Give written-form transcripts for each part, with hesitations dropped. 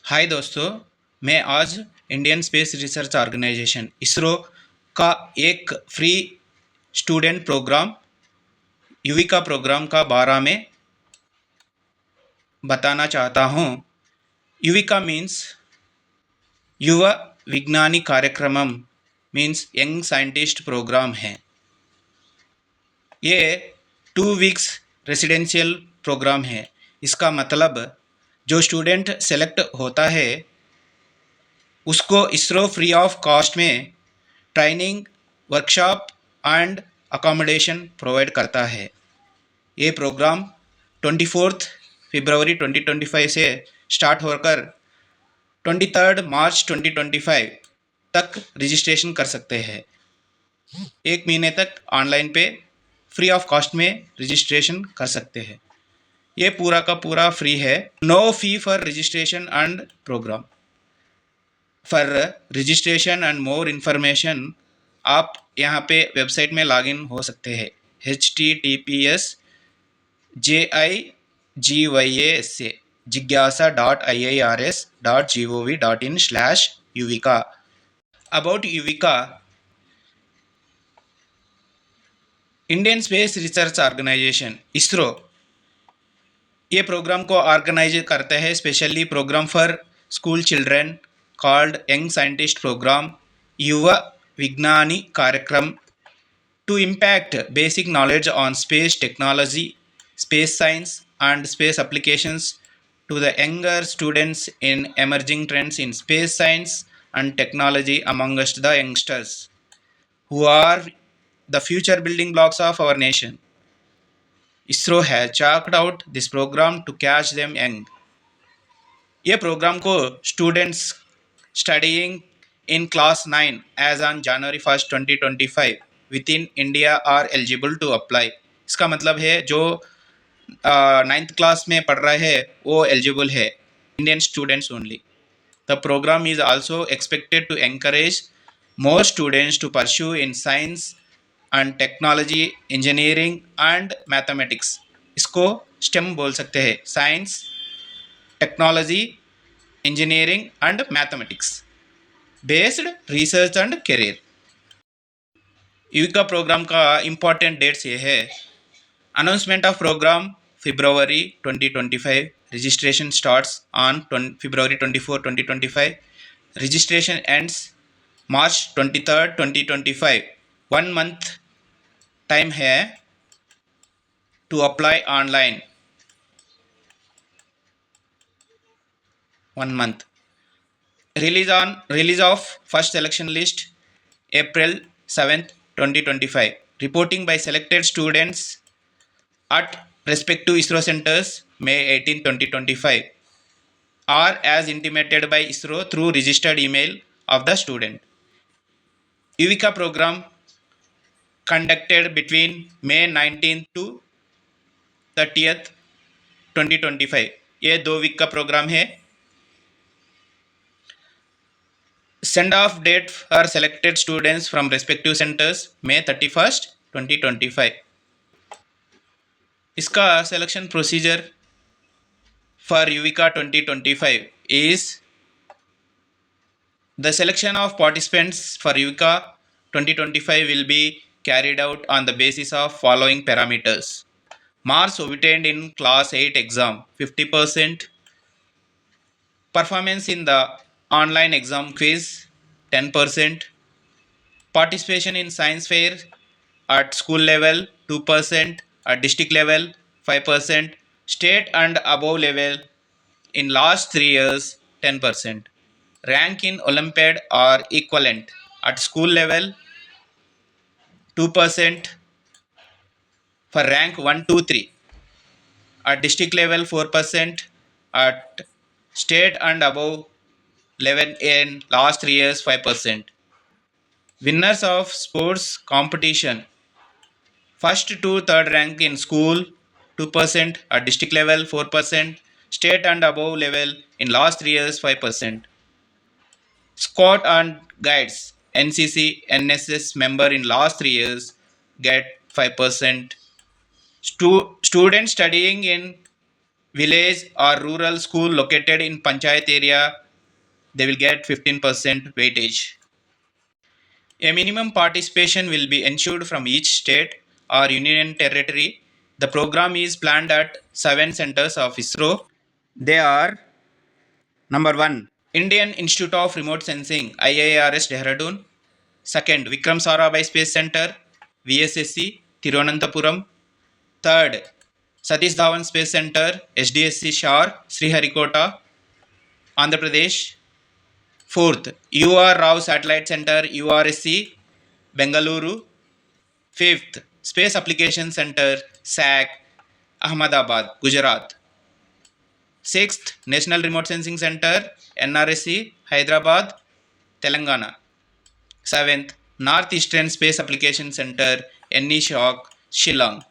हाय दोस्तों, मैं आज Indian space research organisation ISRO का एक free student programme Yuvika programme का बारे में बताना चाहता हूँ। युविका मीन्स युवा विज्ञानी कार्यक्रम मीन्स यंग साइंटिस्ट प्रोग्राम है। ये 2 वीक्स रेसिडेंशियल प्रोग्राम है। इसका मतलब जो स्टूडेंट सेलेक्ट होता है उसको इसरो फ्री ऑफ कॉस्ट में training, workshop and accommodation provide करता है। ये प्रोग्राम 24 फरवरी 2025 से स्टार्ट होकर 23 मार्च 2025 तक रजिस्ट्रेशन कर सकते हैं। 1 महीने तक ऑनलाइन पे फ्री ऑफ कॉस्ट में रजिस्ट्रेशन कर सकते हैं। ये पूरा का पूरा फ्री है। No fee for registration and programme. For registration and more information आप यहाँ पे वेबसाइट में लॉगिन हो सकते हैं। https://JIGYASA jigyasa.iirs.gov.in/Yuvika। About Yuvika, Indian space research organisation ISRO ये प्रोग्राम को ऑर्गेनाइज करते हैं। Specially programme for school children called young scientist programme Yuva Vigyani कार्यक्रम to impact basic knowledge on space technology, space science, and space applications to the younger students in emerging trends in space science and technology amongst the youngsters who are the future building blocks of our nation. ISRO has chalked out this program to catch them young. ये programme को students studying in class 9 as on January 1, 2025 within India are eligible to apply. इसका मतलब है जो 9th class में पढ़ रहे हैं वो एलिजिबल है, Indian students only. The programme is also expected to encourage more students to pursue in science and technology, engineering and mathematics. इसको स्टेम बोल सकते हैं, science, technology, engineering and mathematics based research and career. Yuvika programme का important dates ये है। Announcement of programme February 2025, registration starts on February 24, 2025, registration ends March 23rd, 2025। 1 month time है to apply online. 1 month release of first selection list April 7th, 2025। Reporting by selected students at respective ISRO centers May 18, 2025 or as intimated by ISRO through registered email of the student। Yuvika program conducted between May 19th to 30th, 2025। ये 2 week का programme है। Send off date for selected students from respective centers May 31st, 2025। इसका selection procedure for Yuvika 2025 is the selection of participants for Yuvika 2025 will be carried out on the basis of following parameters: marks obtained in class 8 exam 50%, performance in the online exam quiz 10%, participation in science fair at school level 2%, at district level 5%, state and above level in last 3 years 10%, rank in Olympiad or equivalent at school level 2% for rank 1, 2, 3, at district level 4%, at state and above level in last 3 years 5%. Winners of sports competition first to third rank in school 2%, at district level 4%, state and above level in last 3 years 5%. Scout and guides NCC NSS member in last 3 years get 5%. Students studying in village or rural school located in panchayat area, they will get 15% weightage. A minimum participation will be ensured from each state or union territory. The program is planned at 7 centers of ISRO. They are: number 1, Indian Institute of Remote Sensing, IIRS Dehradun. Second, Vikram Sarabhai Space Center, VSSC, Thiruvananthapuram. Third, Satish Dhawan Space Center, SDSC Shar, Sriharikota, Andhra Pradesh. Fourth, UR Rao Satellite Center, URSC, Bengaluru. Fifth, Space Application Center, SAC, Ahmedabad, Gujarat. Sixth, National Remote Sensing Center, NRSC, Hyderabad, Telangana. Seventh, Northeastern Space Application Center, NESHOC, Shillong.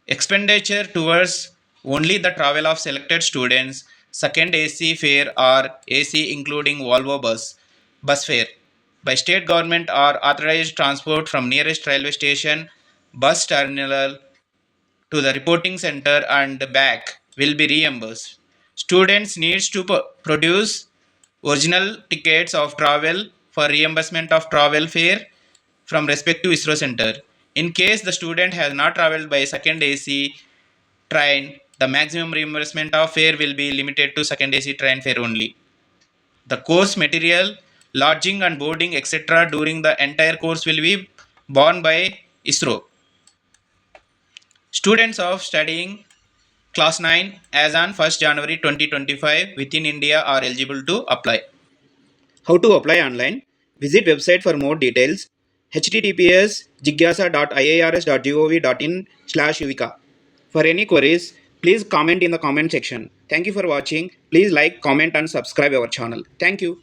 Expenditure towards only the travel of selected students, second AC fare or AC including Volvo bus fare by state government or authorized transport from nearest railway station, bus terminal to the reporting center and back will be reimbursed. Students needs to produce original tickets of travel for reimbursement of travel fare from respective ISRO center. In case the student has not traveled by second AC train, the maximum reimbursement of fare will be limited to second AC train fare only. The course material, lodging and boarding etc. during the entire course will be borne by ISRO. Students of studying class 9 as on 1st January 2025 within India are eligible to apply. How to apply online? Visit website for more details. https jigyasa.iirs.gov.in/yuvika. For any queries, please comment in the comment section. Thank you for watching. Please like, comment and subscribe our channel. Thank you.